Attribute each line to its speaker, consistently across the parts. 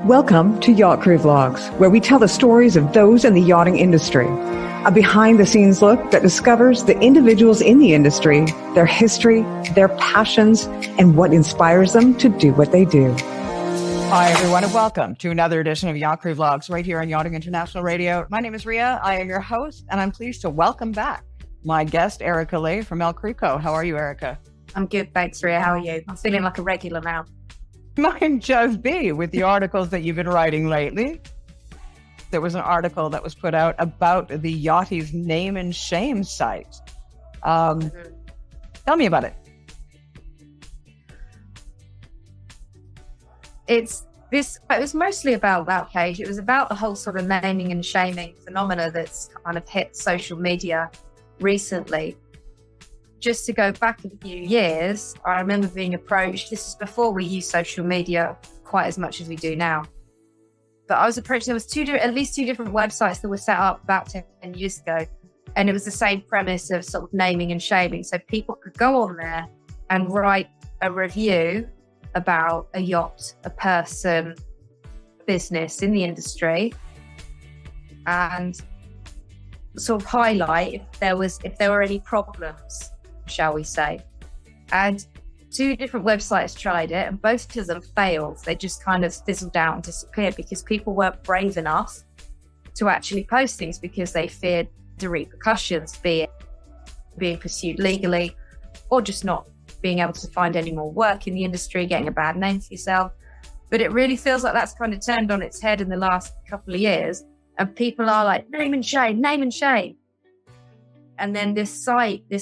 Speaker 1: Welcome to Yacht Crew Vlogs, where we tell the stories of those in the yachting industry. A behind-the-scenes look that discovers the individuals in the industry, their history, their passions, and what inspires them to do what they do.
Speaker 2: Hi, everyone, and welcome to another edition of Yacht Crew Vlogs right here on Yachting International Radio. My name is Ria. I am your host, and I'm pleased to welcome back my guest, Erica Lee from El Crico. How are you, Erica?
Speaker 3: I'm good, thanks, Ria. How are you? I'm feeling like a regular now.
Speaker 2: Might just be with the articles that you've been writing lately. There was an article that was put out about the Yachties name and shame site. Tell me about it.
Speaker 3: It was mostly about that page. It was about the whole sort of naming and shaming phenomena that's kind of hit social media recently. Just to go back a few years, I remember being approached. This is before we used social media quite as much as we do now. But I was approached. There was at least two different websites that were set up about 10 years ago. And it was the same premise of sort of naming and shaming. So people could go on there and write a review about a yacht, a person, business in the industry, and sort of highlight if there were any problems, shall we say. And two different websites tried it, and both of them failed. They just kind of fizzled out and disappeared because people weren't brave enough to actually post things because they feared the repercussions, be it being pursued legally or just not being able to find any more work in the industry, getting a bad name for yourself. But it really feels like that's kind of turned on its head in the last couple of years. And people are like, name and shame, name and shame. And then this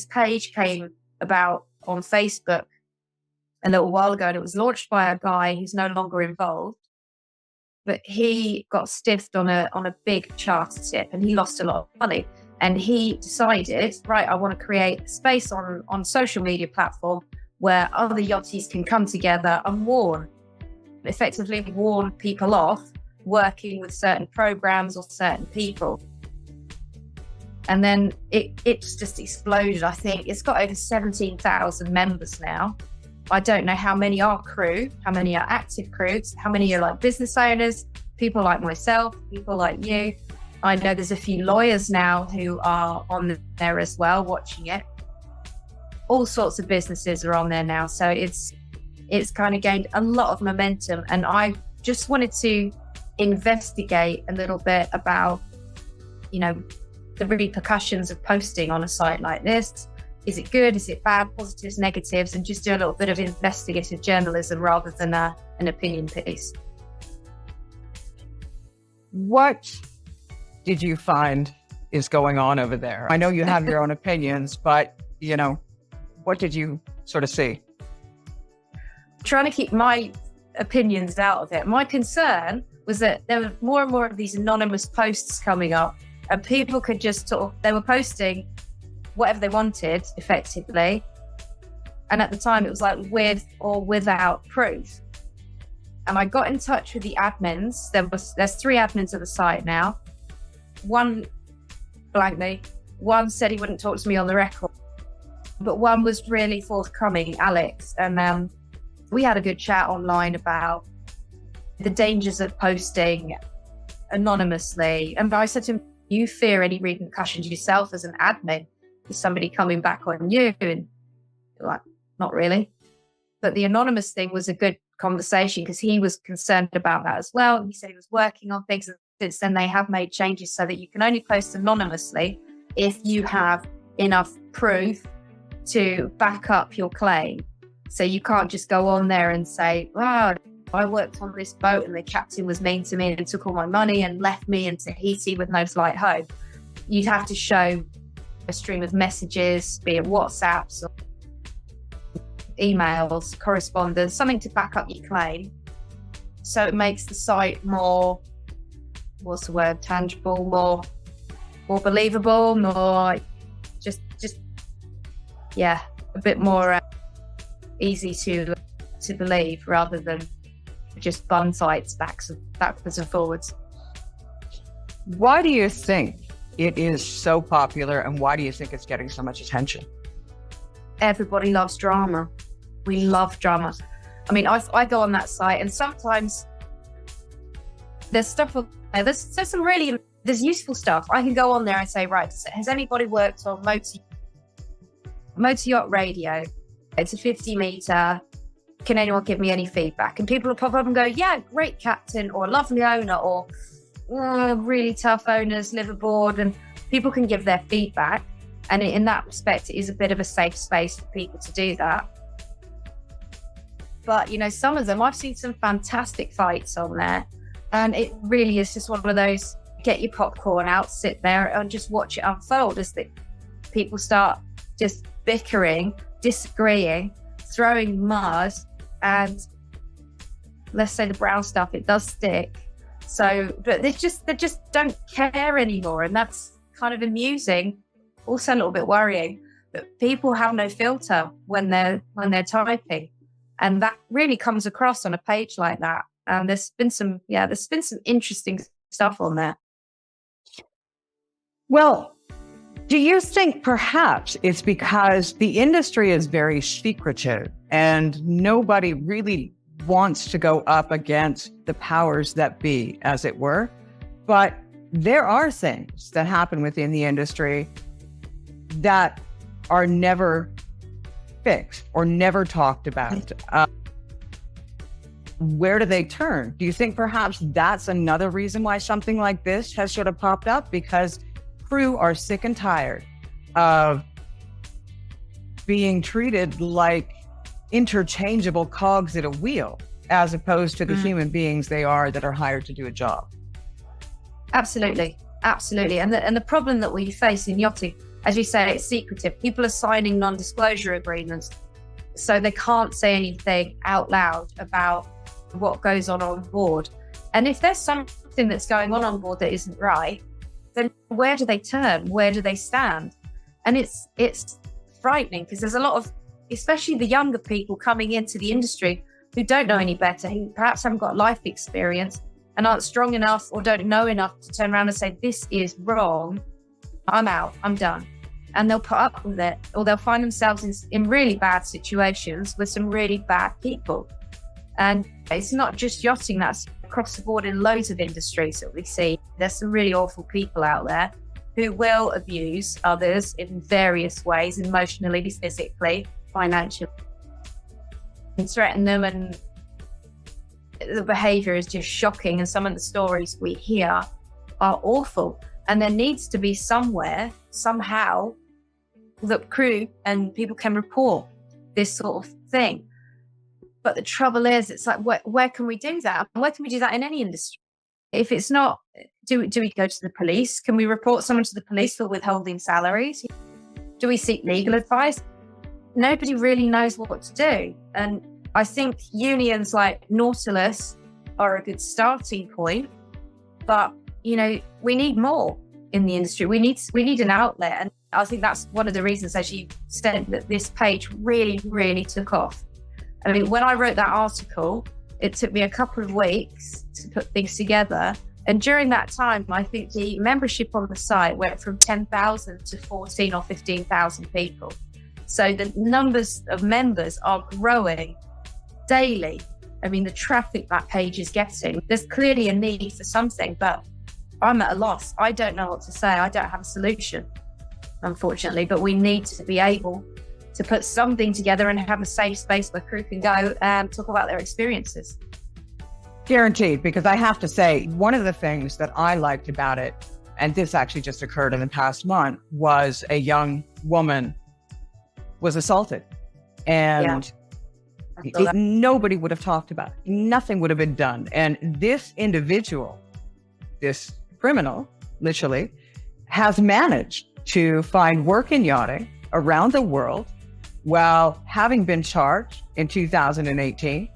Speaker 3: page came about on Facebook a little while ago, and it was launched by a guy who's no longer involved. But he got stiffed on a big charter tip, and he lost a lot of money. And he decided, right, I want to create a space on social media platform where other yachties can come together and effectively warn people off working with certain programs or certain people. And then it's just exploded. I think it's got over 17,000 members now. I don't know how many are crew, how many are active crews, how many are like business owners, people like myself, people like you. I know there's a few lawyers now who are on there as well, watching it. All sorts of businesses are on there now. So it's kind of gained a lot of momentum. And I just wanted to investigate a little bit about, the repercussions of posting on a site like this. Is it good? Is it bad? Positives, negatives, and just do a little bit of investigative journalism rather than an opinion piece.
Speaker 2: What did you find is going on over there? I know you have your own opinions, but, what did you sort of see?
Speaker 3: Trying to keep my opinions out of it. My concern was that there were more and more of these anonymous posts coming up, and people could just they were posting whatever they wanted, effectively. And at the time, it was like with or without proof. And I got in touch with the admins. There's 3 admins of the site now. One blanked me. One said he wouldn't talk to me on the record. But one was really forthcoming, Alex. And we had a good chat online about the dangers of posting anonymously. And I said to him, you fear any repercussions yourself as an admin? Is somebody coming back on you? And you're like, not really. But the anonymous thing was a good conversation because he was concerned about that as well. He said he was working on things, and since then they have made changes so that you can only post anonymously if you have enough proof to back up your claim. So you can't just go on there and say, wow, I worked on this boat and the captain was mean to me and took all my money and left me in Tahiti with no flight home. You'd have to show a stream of messages, be it WhatsApps or emails, correspondence, something to back up your claim. So it makes the site more, tangible, more believable, more just a bit more easy to believe rather than just bun sites backwards and forwards.
Speaker 2: Why do you think it is so popular, and why do you think it's getting so much attention?
Speaker 3: Everybody loves drama. We love drama. I mean, I go on that site, and sometimes There's stuff on there. There's some really, there's useful stuff. I can go on there and say, right, has anybody worked on motor yacht radio? It's a 50 meter. Can anyone give me any feedback? And people will pop up and go, yeah, great captain, or lovely owner, or really tough owners live aboard. And people can give their feedback. And in that respect, it is a bit of a safe space for people to do that. But, you know, some of them, I've seen some fantastic fights on there. And it really is just one of those, get your popcorn out, sit there and just watch it unfold as the people start just bickering, disagreeing, throwing mud. And let's say the brown stuff, it does stick. So, but they just don't care anymore. And that's kind of amusing, also a little bit worrying, that people have no filter when they're typing. And that really comes across on a page like that. And there's been some interesting stuff on there.
Speaker 2: Well, do you think perhaps it's because the industry is very secretive and nobody really wants to go up against the powers that be, as it were? But there are things that happen within the industry that are never fixed or never talked about. Where do they turn? Do you think perhaps that's another reason why something like this has sort of popped up? Because crew are sick and tired of being treated like interchangeable cogs at a wheel, as opposed to the human beings they are that are hired to do a job.
Speaker 3: Absolutely. And the problem that we face in yachting, as you say, it's secretive. People are signing non-disclosure agreements, so they can't say anything out loud about what goes on board. And if there's something that's going on board that isn't right, then where do they turn? Where do they stand? And it's frightening, because there's a lot of, especially the younger people coming into the industry who don't know any better, who perhaps haven't got life experience and aren't strong enough or don't know enough to turn around and say, this is wrong, I'm out, I'm done. And they'll put up with it, or they'll find themselves in really bad situations with some really bad people. And it's not just yachting, that's across the board in loads of industries that we see. There's some really awful people out there who will abuse others in various ways, emotionally, physically, financially, and threaten them. And the behavior is just shocking. And some of the stories we hear are awful. And there needs to be somewhere, somehow, that crew and people can report this sort of thing. But the trouble is, it's like, where can we do that? Where can we do that in any industry? If it's not, do we go to the police? Can we report someone to the police for withholding salaries? Do we seek legal advice? Nobody really knows what to do. And I think unions like Nautilus are a good starting point. But, you know, we need more in the industry. We need an outlet. And I think that's one of the reasons, as you said, that this page really, really took off. I mean, when I wrote that article, it took me a couple of weeks to put things together. And during that time, I think the membership on the site went from 10,000 to 14 or 15,000 people. So the numbers of members are growing daily. I mean, the traffic that page is getting, there's clearly a need for something, but I'm at a loss. I don't know what to say. I don't have a solution, unfortunately, but we need to be able to put something together and have a safe space where crew can go and talk about their experiences.
Speaker 2: Guaranteed, because I have to say, one of the things that I liked about it, and this actually just occurred in the past month, was a young woman was assaulted. And nobody would have talked about it. Nothing would have been done. And this individual, this criminal, literally, has managed to find work in yachting around the world. While having been charged in 2018,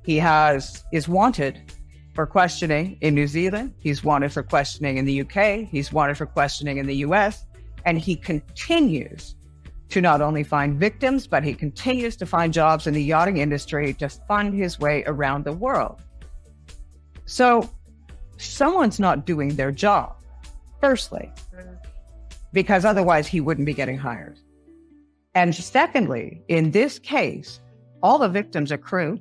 Speaker 2: he is wanted for questioning in New Zealand. He's wanted for questioning in the UK. He's wanted for questioning in the US. And he continues to not only find victims, but he continues to find jobs in the yachting industry to fund his way around the world. So someone's not doing their job, firstly, because otherwise he wouldn't be getting hired. And secondly, in this case, all the victims are crew.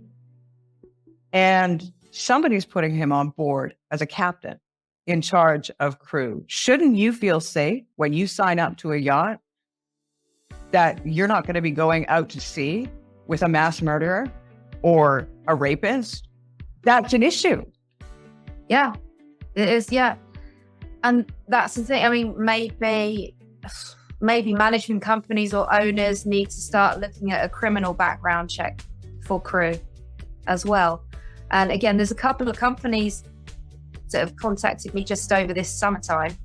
Speaker 2: And somebody's putting him on board as a captain in charge of crew. Shouldn't you feel safe when you sign up to a yacht that you're not going to be going out to sea with a mass murderer or a rapist? That's an issue.
Speaker 3: Yeah, it is. Yeah. And that's the thing. I mean, maybe management companies or owners need to start looking at a criminal background check for crew as well. And again, there's a couple of companies that have contacted me just over this summertime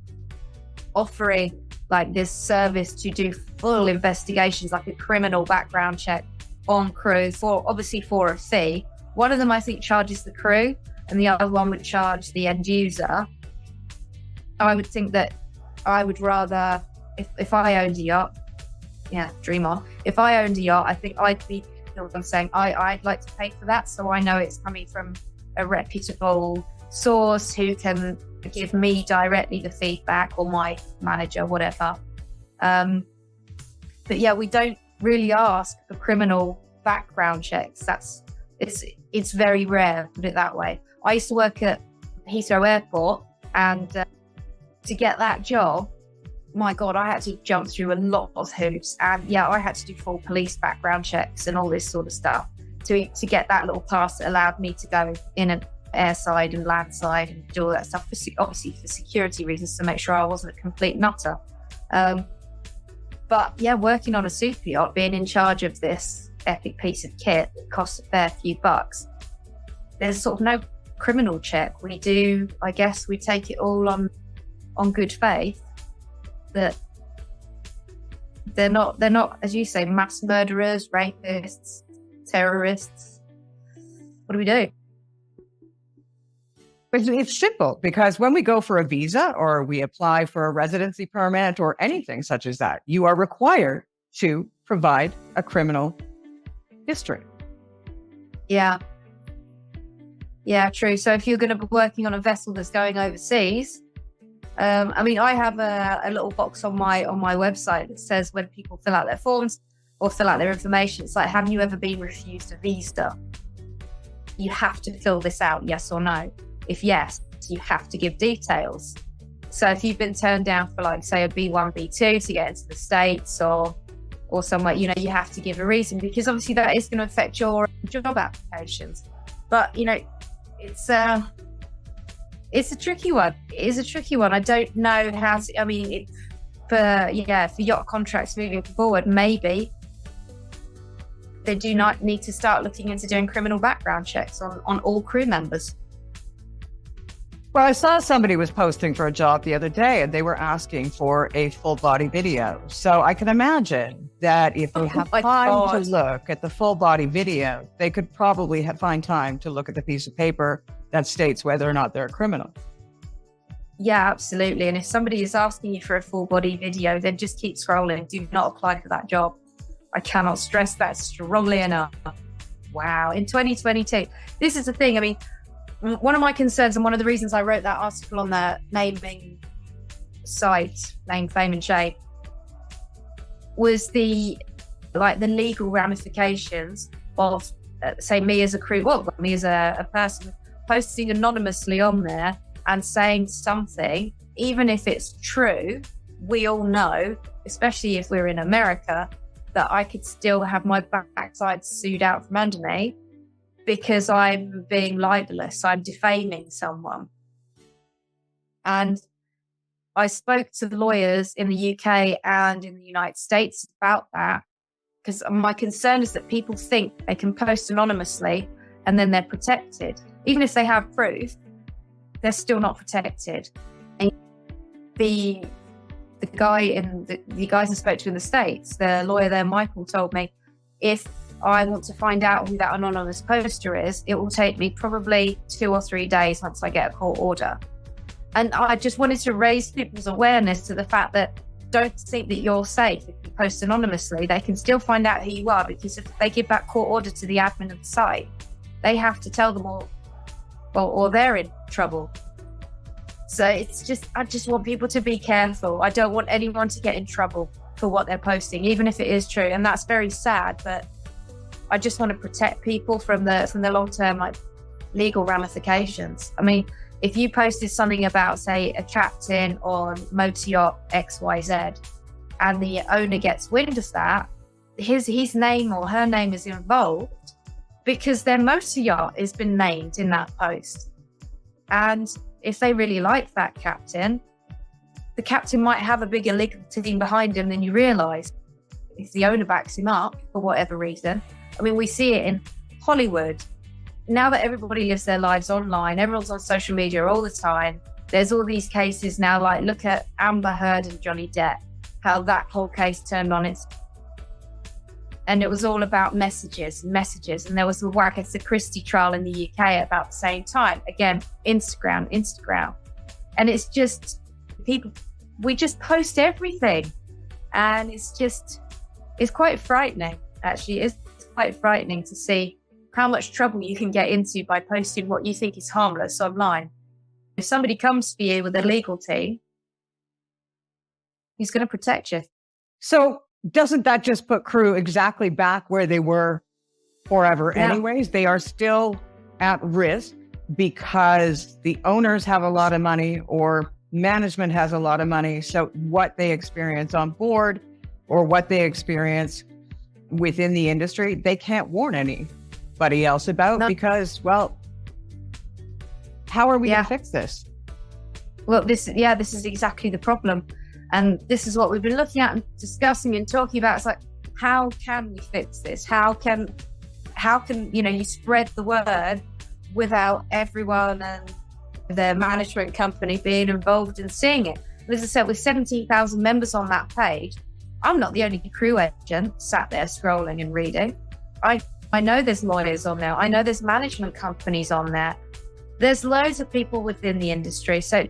Speaker 3: offering like this service to do full investigations, like a criminal background check on crew for a fee. One of them, I think, charges the crew and the other one would charge the end user. I would think that I would rather, if I owned a yacht, yeah, dream on. If I owned a yacht, I think I'd be saying I'd like to pay for that, so I know it's coming from a reputable source who can give me directly the feedback, or my manager, whatever. But yeah, we don't really ask for criminal background checks. It's very rare, put it that way. I used to work at Heathrow Airport, and to get that job, my God, I had to jump through a lot of hoops. And yeah, I had to do full police background checks and all this sort of stuff to get that little pass that allowed me to go in an airside and landside and do all that stuff, obviously for security reasons, to make sure I wasn't a complete nutter. But yeah, working on a super yacht, being in charge of this epic piece of kit that costs a fair few bucks, there's sort of no criminal check. We do, I guess, we take it all on good faith that they're not, as you say, mass murderers, rapists, terrorists. What do we do?
Speaker 2: It's simple, because when we go for a visa or we apply for a residency permit or anything such as that, you are required to provide a criminal history.
Speaker 3: Yeah. Yeah, true. So if you're going to be working on a vessel that's going overseas, I mean, I have a little box on my website that says when people fill out their forms or fill out their information, it's like, have you ever been refused a visa? You have to fill this out, yes or no. If yes, you have to give details. So if you've been turned down for, like, say, a B1, B2 to get into the States or somewhere, you have to give a reason, because obviously that is going to affect your job applications. But, it's a tricky one. It is a tricky one. I don't know how to, I mean, for yacht contracts moving forward, maybe they do not need to start looking into doing criminal background checks on all crew members.
Speaker 2: Well, I saw somebody was posting for a job the other day and they were asking for a full body video. So I can imagine that if they have time to look at the full body video, they could probably find time to look at the piece of paper that states whether or not they're a criminal.
Speaker 3: Yeah, absolutely. And if somebody is asking you for a full body video, then just keep scrolling. Do not apply for that job. I cannot stress that strongly enough. Wow. In 2022, this is the thing. I mean, one of my concerns, and one of the reasons I wrote that article on the naming site, Name, Fame and Shame, was the legal ramifications of, say, me as a crew, me as a person posting anonymously on there and saying something, even if it's true. We all know, especially if we're in America, that I could still have my backside sued out from under me because I'm being libelous, I'm defaming someone. And I spoke to the lawyers in the UK and in the United States about that, because my concern is that people think they can post anonymously and then they're protected. Even if they have proof, they're still not protected. And the guys I spoke to in the States, the lawyer there, Michael, told me, if I want to find out who that anonymous poster is, it will take me probably 2 or 3 days once I get a court order. And I just wanted to raise people's awareness to the fact that don't think that you're safe. If you post anonymously, they can still find out who you are, because if they give that court order to the admin of the site, they have to tell them or they're in trouble. So I just want people to be careful. I don't want anyone to get in trouble for what they're posting, even if it is true. And that's very sad, but I just want to protect people from the long-term legal ramifications. I mean, if you posted something about, say, a captain on motor yacht XYZ, and the owner gets wind of that, his name or her name is involved because their motor yacht has been named in that post. And if they really like that captain, the captain might have a bigger legal team behind him than you realise if the owner backs him up for whatever reason. I mean, we see it in Hollywood. Now that everybody lives their lives online, everyone's on social media all the time. There's all these cases now, like look at Amber Heard and Johnny Depp, how that whole case turned on its... And it was all about messages. And there was the Agatha Christie trial in the UK at about the same time. Again, Instagram. And it's just, people, we just post everything. And it's quite frightening, actually. It's quite frightening to see how much trouble you can get into by posting what you think is harmless online. If somebody comes for you with a legal team, he's going to protect you.
Speaker 2: So doesn't that just put crew exactly back where they were forever anyways? They are still at risk because the owners have a lot of money or management has a lot of money. So what they experience on board or what they experience within the industry, they can't warn anybody else about because, well, how are we going to fix this?
Speaker 3: Well, this is exactly the problem. And this is what we've been looking at and discussing and talking about. It's like, how can we fix this? How can you spread the word without everyone and their management company being involved in seeing it? As I said, with 17,000 members on that page, I'm not the only crew agent sat there scrolling and reading. I know there's lawyers on there. I know there's management companies on there. There's loads of people within the industry. So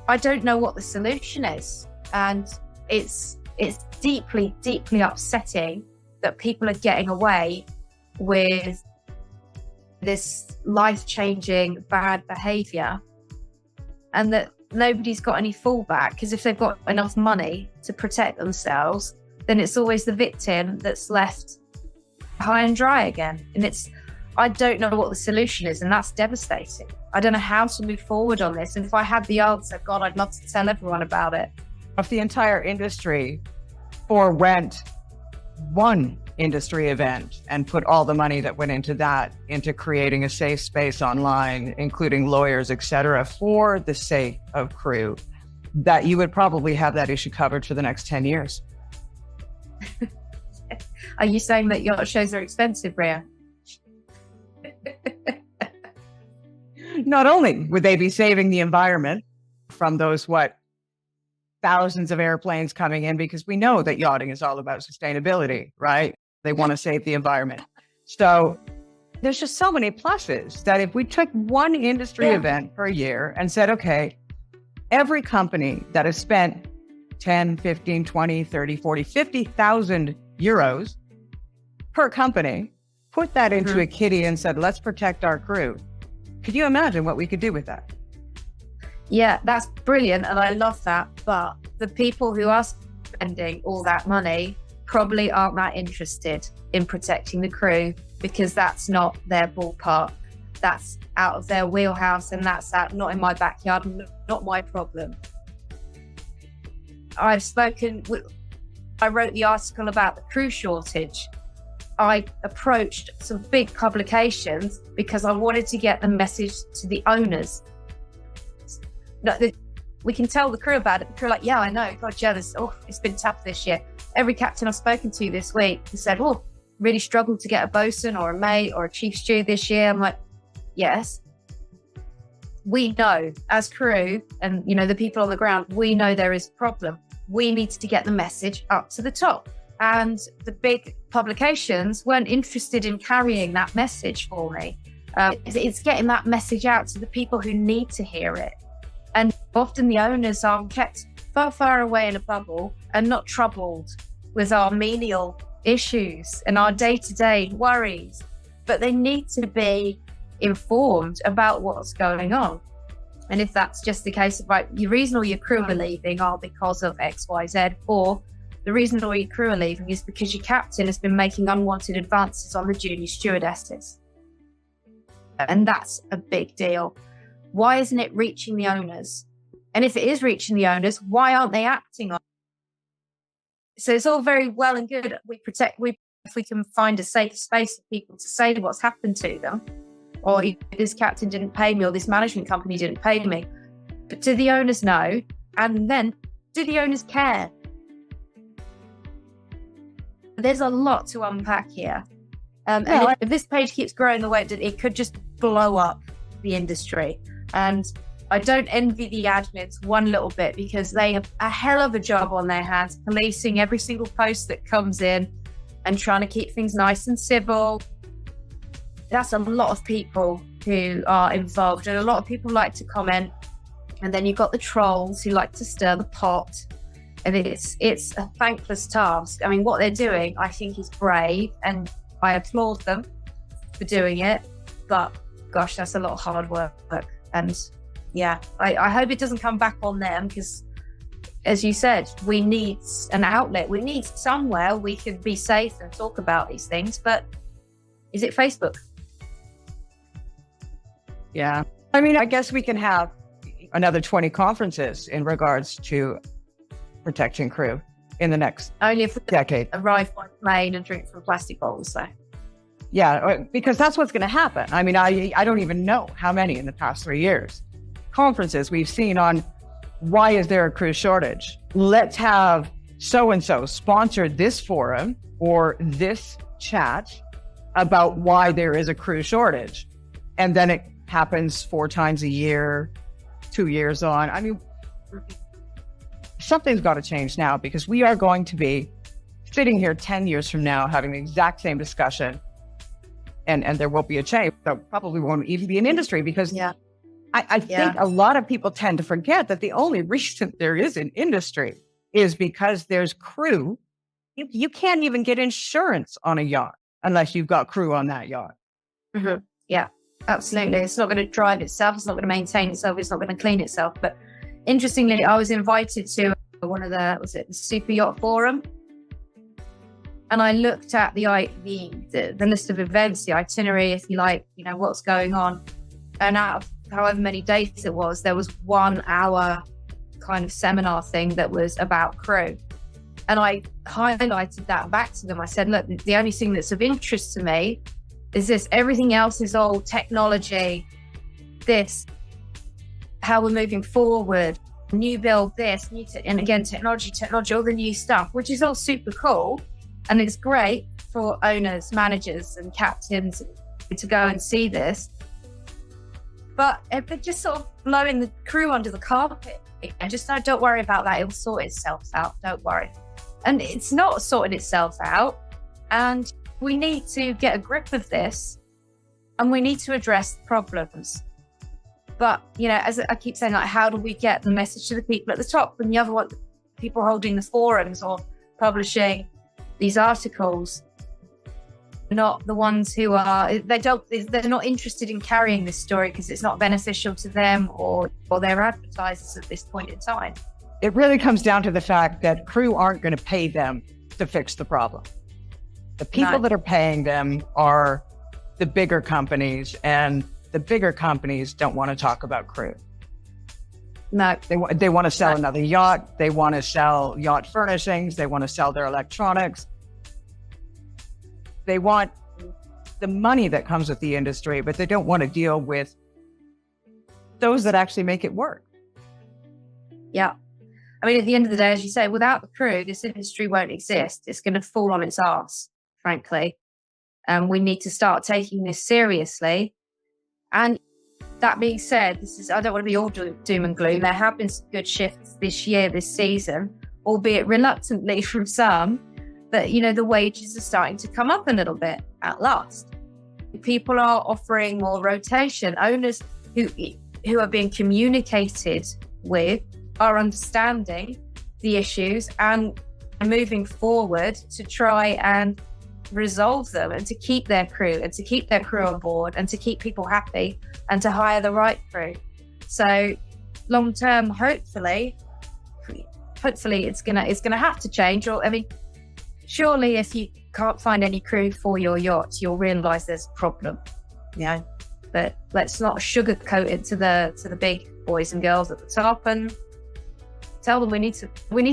Speaker 3: I don't know what the solution is. And it's deeply, deeply upsetting that people are getting away with this life-changing bad behavior and that nobody's got any fallback, because if they've got enough money to protect themselves, then it's always the victim that's left high and dry again. And I don't know what the solution is, and that's devastating. I don't know how to move forward on this. And if I had the answer, God, I'd love to tell everyone about it.
Speaker 2: If the entire industry forewent one industry event and put all the money that went into that into creating a safe space online, including lawyers, etc., for the sake of crew, that you would probably have that issue covered for the next 10 years.
Speaker 3: Are you saying that yacht shows are expensive, Rhea?
Speaker 2: Not only would they be saving the environment from those, thousands of airplanes coming in, because we know that yachting is all about sustainability, right? They want to save the environment. So there's just so many pluses that if we took one industry event per year and said, okay, every company that has spent 10, 15, 20, 30, 40, 50,000 euros per company, put that into a kitty and said, let's protect our crew. Could you imagine what we could do with that?
Speaker 3: Yeah, that's brilliant. And I love that. But the people who are spending all that money probably aren't that interested in protecting the crew, because that's not their ballpark. That's out of their wheelhouse, and that's not in my backyard, not my problem. I wrote the article about the crew shortage. I approached some big publications because I wanted to get the message to the owners. We can tell the crew about it. The crew are like, yeah, I know. God, jealous. Oh, it's been tough this year. Every captain I've spoken to this week has said, oh, really struggled to get a bosun or a mate or a chief steward this year. I'm like, yes. We know as crew and, the people on the ground, we know there is a problem. We need to get the message up to the top. And the big publications weren't interested in carrying that message for me. It's getting that message out to the people who need to hear it. And often the owners are kept far, far away in a bubble and not troubled with our menial issues and our day-to-day worries. But they need to be informed about what's going on. And if that's just the case of, right, your reason all your crew are leaving are because of X, Y, Z, or the reason all your crew are leaving is because your captain has been making unwanted advances on the junior stewardesses. And that's a big deal. Why isn't it reaching the owners? And if it is reaching the owners, why aren't they acting on it? So it's all very well and good. If we can find a safe space for people to say what's happened to them, or this captain didn't pay me, or this management company didn't pay me. But do the owners know? And then do the owners care? There's a lot to unpack here. And if this page keeps growing the way it could just blow up the industry. And I don't envy the admins one little bit, because they have a hell of a job on their hands, policing every single post that comes in and trying to keep things nice and civil. That's a lot of people who are involved, and a lot of people like to comment. And then you've got the trolls who like to stir the pot. And it's a thankless task. I mean, what they're doing, I think, is brave, and I applaud them for doing it. But gosh, that's a lot of hard work. And yeah, I hope it doesn't come back on them, because as you said, we need an outlet. We need somewhere we can be safe and talk about these things. But is it Facebook?
Speaker 2: Yeah. I mean, I guess we can have another 20 conferences in regards to protecting crew in the next
Speaker 3: Only if we
Speaker 2: decade.
Speaker 3: Arrive by plane and drink from plastic bottles, so.
Speaker 2: Yeah, because that's what's going to happen. I mean, I don't even know how many in the past 3 years. Conferences we've seen on why is there a crew shortage? Let's have so-and-so sponsor this forum or this chat about why there is a crew shortage. And then it happens 4 times a year, 2 years on. I mean, something's got to change now, because we are going to be sitting here 10 years from now having the exact same discussion, and there won't be a change. There probably won't even be an industry, because I think a lot of people tend to forget that the only reason there is an industry is because there's crew. You can't even get insurance on a yacht unless you've got crew on that yacht.
Speaker 3: Mm-hmm. Yeah, absolutely. It's not going to drive itself. It's not going to maintain itself. It's not going to clean itself. But interestingly, I was invited to one of the Super Yacht Forum. And I looked at the list of events, the itinerary, if you like, what's going on. And out of however many days it was, there was 1 hour kind of seminar thing that was about crew. And I highlighted that back to them. I said, look, the only thing that's of interest to me is this. Everything else is all technology, this, how we're moving forward, new build this, and again, technology, all the new stuff, which is all super cool. And it's great for owners, managers, and captains to go and see this. But if they're just sort of blowing the crew under the carpet, and just don't worry about that. It'll sort itself out. Don't worry. And it's not sorting itself out. And we need to get a grip of this, and we need to address the problems. But, as I keep saying, like, how do we get the message to the people at the top, and the other one, people holding the forums or publishing these articles, not the ones who they're not interested in carrying this story because it's not beneficial to them or their advertisers at this point in time.
Speaker 2: It really comes down to the fact that crew aren't going to pay them to fix the problem. The people that are paying them are the bigger companies, and the bigger companies don't want to talk about crew.
Speaker 3: No.
Speaker 2: They want to sell another yacht. They want to sell yacht furnishings. They want to sell their electronics. They want the money that comes with the industry, but they don't want to deal with those that actually make it work.
Speaker 3: Yeah. I mean, at the end of the day, as you say, without the crew, this industry won't exist. It's going to fall on its arse, frankly. And we need to start taking this seriously. And that being said, I don't want to be all doom and gloom. There have been some good shifts this season, albeit reluctantly from some, but, the wages are starting to come up a little bit at last. People are offering more rotation. Owners who are being communicated with are understanding the issues and moving forward to try and resolve them, and to keep their crew on board, and to keep people happy, and to hire the right crew. So long term, hopefully it's gonna have to change. Or, I mean, surely if you can't find any crew for your yacht, you'll realise there's a problem. but let's not sugarcoat it to the big boys and girls at the top and tell them we need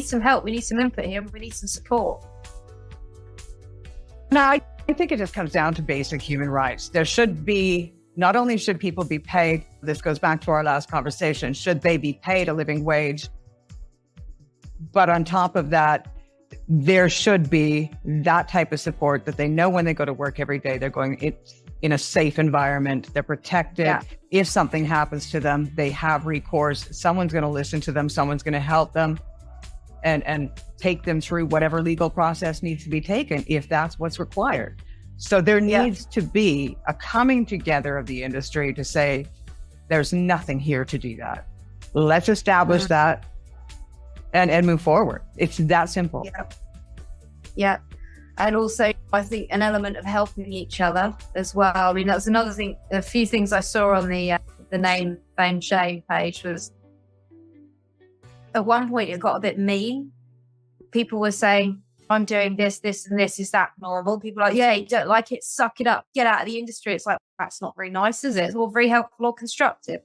Speaker 3: some help, we need some input here, we need some support.
Speaker 2: No, I think it just comes down to basic human rights. There should be, not only should people be paid, this goes back to our last conversation, should they be paid a living wage? But on top of that, there should be that type of support that they know when they go to work every day, they're going in a safe environment, they're protected. Yeah. If something happens to them, they have recourse. Someone's going to listen to them, someone's going to help them and take them through whatever legal process needs to be taken if that's what's required. So there needs to be a coming together of the industry to say, there's nothing here to do that. Let's establish that and move forward. It's that simple.
Speaker 3: Yeah. And also, I think an element of helping each other as well. I mean, that's another thing. A few things I saw on the name, fame, shame page was, at one point it got a bit mean. People were saying, I'm doing this, this, and this. Is that normal? People are like, yeah, you don't like it, suck it up, get out of the industry. It's like, that's not very nice, is it? It's all very helpful or constructive.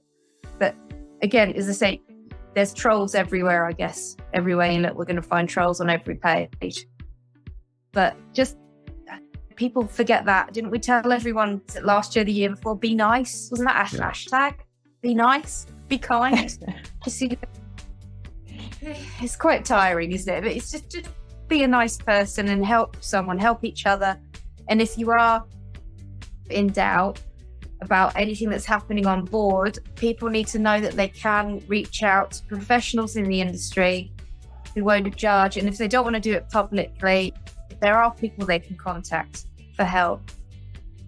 Speaker 3: But again, as I say, there's trolls everywhere, I guess. Everywhere you look, we're going to find trolls on every page. But just, people forget that. Didn't we tell everyone last year, the year before, be nice? Wasn't that a hashtag? Be nice, be kind. It's quite tiring, isn't it? But it's just be a nice person and help someone, help each other. And if you are in doubt about anything that's happening on board, people need to know that they can reach out to professionals in the industry who won't judge. And if they don't want to do it publicly, there are people they can contact for help.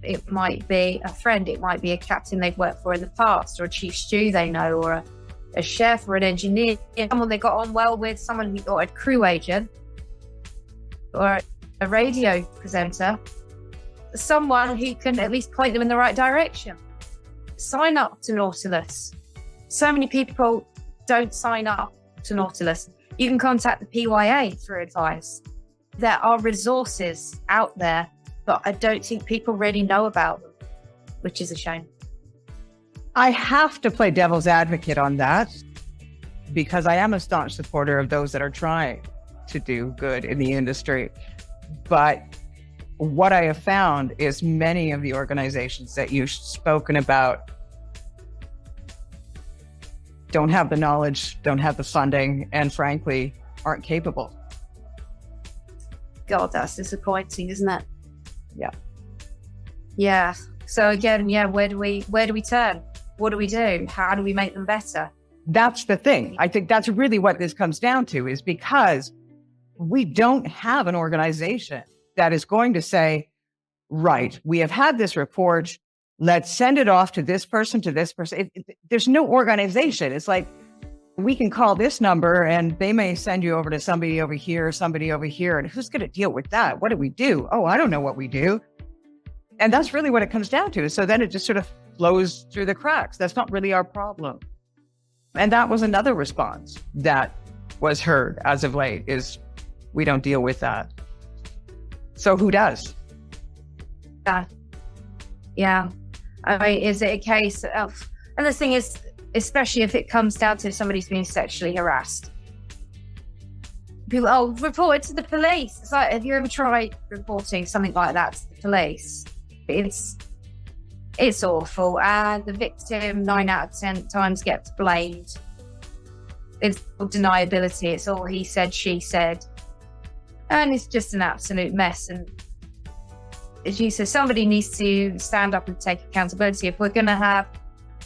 Speaker 3: It might be a friend, it might be a captain they've worked for in the past, or a chief stew they know, or a chef, or an engineer, someone they got on well with, or a crew agent, or a radio presenter, someone who can at least point them in the right direction. Sign up to Nautilus. So many people don't sign up to Nautilus. You can contact the PYA for advice. There are resources out there, but I don't think people really know about them, which is a shame.
Speaker 2: I have to play devil's advocate on that because I am a staunch supporter of those that are trying to do good in the industry. But what I have found is many of the organizations that you've spoken about don't have the knowledge, don't have the funding, and frankly, aren't capable.
Speaker 3: God, that's disappointing, isn't it?
Speaker 2: Yeah.
Speaker 3: Yeah. So again, where do we turn? What do we do? How do we make them better?
Speaker 2: That's the thing. I think that's really what this comes down to, is because we don't have an organization that is going to say, right, we have had this report, let's send it off to this person, to this person. There's no organization. It's like, we can call this number and they may send you over to somebody over here, and who's going to deal with that? What do we do? Oh, I don't know what we do. And that's really what it comes down to. So then it just sort of flows through the cracks. That's not really our problem. And that was another response that was heard as of late, is we don't deal with that. So who does?
Speaker 3: Yeah. I mean, is it a case of, and the thing is, especially if it comes down to somebody's being sexually harassed, people, report it to the police. It's like, have you ever tried reporting something like that to the police? It's awful, and the victim 9 out of 10 times gets blamed. It's deniability. It's all he said, she said, and it's just an absolute mess. And as you said, somebody needs to stand up and take accountability. If we're going to have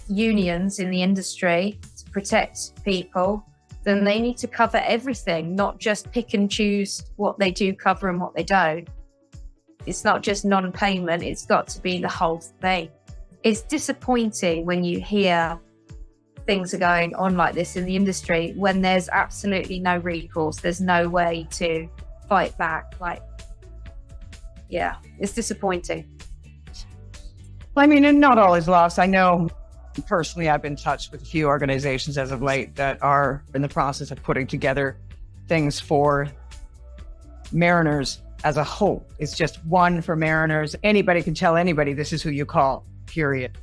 Speaker 3: unions in the industry to protect people, then they need to cover everything, not just pick and choose what they do cover and what they don't. It's not just non-payment, it's got to be the whole thing. It's disappointing when you hear things are going on like this in the industry when there's absolutely no recourse, there's no way to fight back. It's disappointing.
Speaker 2: I mean, and not all is lost. I know personally, I've been in touch with a few organizations as of late that are in the process of putting together things for mariners as a whole. It's just one for mariners. Anybody can tell anybody this is who you call, period.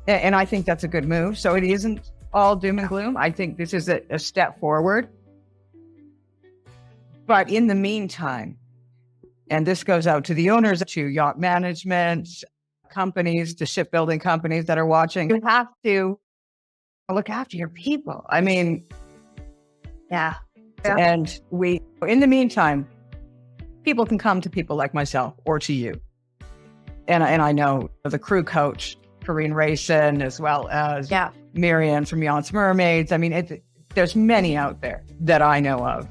Speaker 2: And I think that's a good move. So it isn't all doom and gloom. I think this is a step forward. But in the meantime, and this goes out to the owners, to yacht management companies, to shipbuilding companies that are watching, you have to look after your people. I mean,
Speaker 3: Yeah.
Speaker 2: and in the meantime, people can come to people like myself or to you. And I know the crew coach, Corrine Rayson, as well as Marianne from Yachts Mermaids. I mean, there's many out there that I know of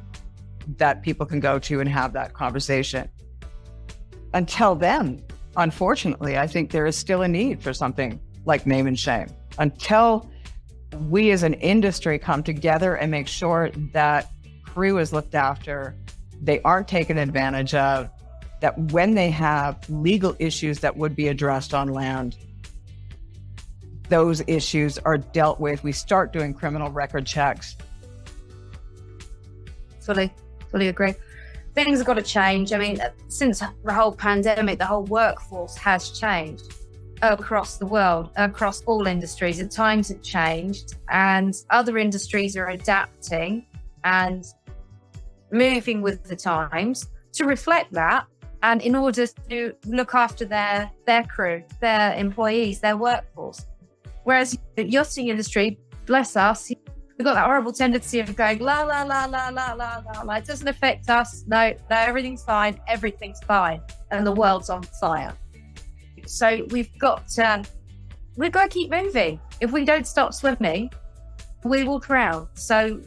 Speaker 2: that people can go to and have that conversation. Until then, unfortunately, I think there is still a need for something like name and shame. Until we as an industry come together and make sure that crew is looked after, they aren't taken advantage of, that when they have legal issues that would be addressed on land, those issues are dealt with. We start doing criminal record checks.
Speaker 3: Fully agree. Things have got to change. I mean, since the whole pandemic, the whole workforce has changed across the world, across all industries. At times it changed, and other industries are adapting and moving with the times to reflect that, and in order to look after their crew, their employees, their workforce. Whereas the yachting industry, bless us, we've got that horrible tendency of going, la, la, la, la, la, la, la, la. It doesn't affect us. No, everything's fine. Everything's fine. And the world's on fire. So we've got to keep moving. If we don't stop swimming, we will drown. So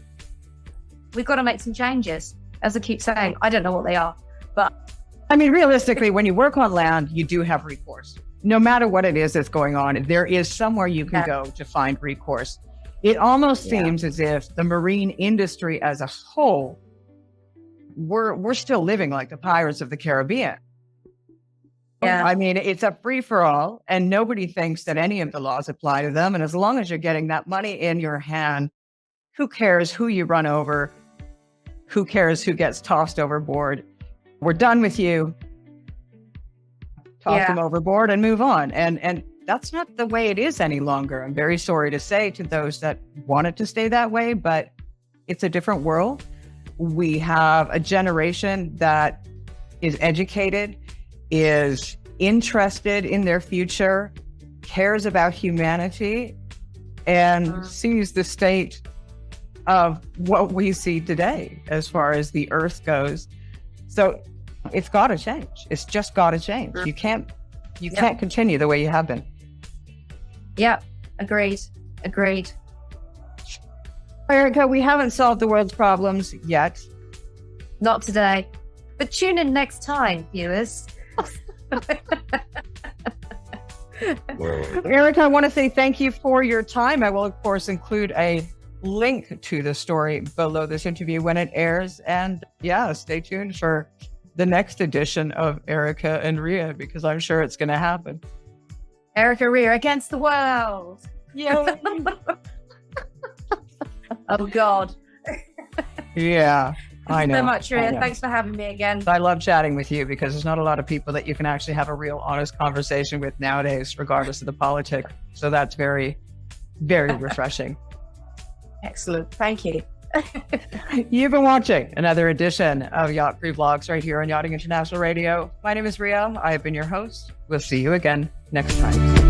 Speaker 3: we've got to make some changes. As I keep saying, I don't know what they are, but
Speaker 2: I mean, realistically, when you work on land, you do have recourse. No matter what it is that's going on, there is somewhere you can go to find recourse. It almost seems as if the marine industry as a whole, we're still living like the pirates of the Caribbean.
Speaker 3: Yeah.
Speaker 2: I mean, it's a free-for-all, and nobody thinks that any of the laws apply to them. And as long as you're getting that money in your hand, who cares who you run over? Who cares who gets tossed overboard? We're done with you. Toss them overboard and move on. And that's not the way it is any longer. I'm very sorry to say to those that want it to stay that way, but it's a different world. We have a generation that is educated, is interested in their future, cares about humanity, and sees the state of what we see today as far as the earth goes. So it's got to change. It's just got to change. You can't continue the way you have been.
Speaker 3: Yeah, agreed.
Speaker 2: Erica, we haven't solved the world's problems yet.
Speaker 3: Not today. But tune in next time, viewers.
Speaker 2: Erica, I want to say thank you for your time. I will, of course, include a link to the story below this interview when it airs. And stay tuned for the next edition of Erica and Rhea, because I'm sure it's going to happen.
Speaker 3: Erica Rhea against the world.
Speaker 2: Yeah.
Speaker 3: Oh, God.
Speaker 2: Yeah, I know.
Speaker 3: Thanks so much, Rhea. Thanks for having me again.
Speaker 2: I love chatting with you because there's not a lot of people that you can actually have a real honest conversation with nowadays, regardless of the politics. So that's very, very refreshing.
Speaker 3: Excellent. Thank you.
Speaker 2: You've been watching another edition of Yacht Crew Vlogs right here on Yachting International Radio. My name is Rhea. I have been your host. We'll see you again next time.